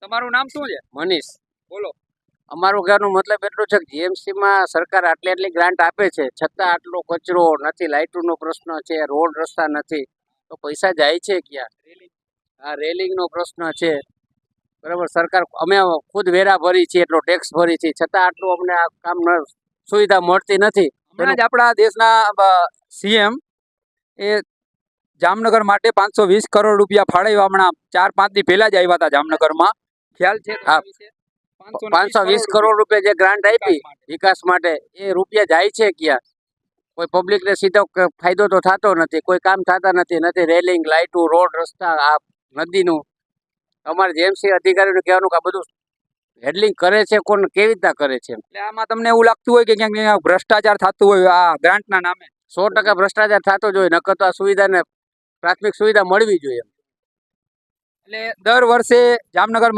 તમારું નામ શું છે? મનીષ. બોલો. અમારું કહેવાનો મતલબ એટલું છે કે જીએમસી માં સરકાર આટલી ગ્રાન્ટ આપે છે છતાં આટલો કચરો નથી, લાઇટનો પ્રશ્ન છે, રોડ રસ્તા નથી, તો પૈસા જાય છે ક્યાં? આ રેલિંગનો પ્રશ્ન છે, બરાબર. સરકાર અમે ખુદ વેરા ભરી છીએ, એટલો ટેક્સ ભરી છીએ, છતાં આટલું અમને આ કામ સુવિધા મળતી નથી. હમણાં જ આપણા દેશના સીએમ એ જામનગર માટે 520 કરોડ રૂપિયા ફાળવ્યા. હમણાં 4-5 દી પહેલા જ આવ્યા હતા જામનગરમાં. ખ્યાલ છે હા. તેના વિશે? 520 કરોડ રૂપિયા જે ગ્રાન્ટ આપી વિકાસ માટે, એ રૂપિયા જાય છે ક્યાં? કોઈ પબ્લિકને સીધો ફાયદો તો થતો નથી, કોઈ કામ થતા નથી રેલિંગ, લાઇટો, રોડ રસ્તા, આ નદીનું. અમારે જેએમસી અધિકારીઓને કહેવાનું કે આ બધું હેન્ડલિંગ કરે છે કોણ, કેવી રીતના કરે છે? એટલે આમાં તમને એવું લાગતું હોય કે ક્યાંક ને ક્યાંક ભ્રષ્ટાચાર થતું હોય આ ગ્રાન્ટના નામે? 100% ભ્રષ્ટાચાર થતો જ હોય, નકર તો આ સુવિધાને પ્રાથમિક સુવિધા મળવી જોઈએ. એટલે દર વર્ષે જામનગર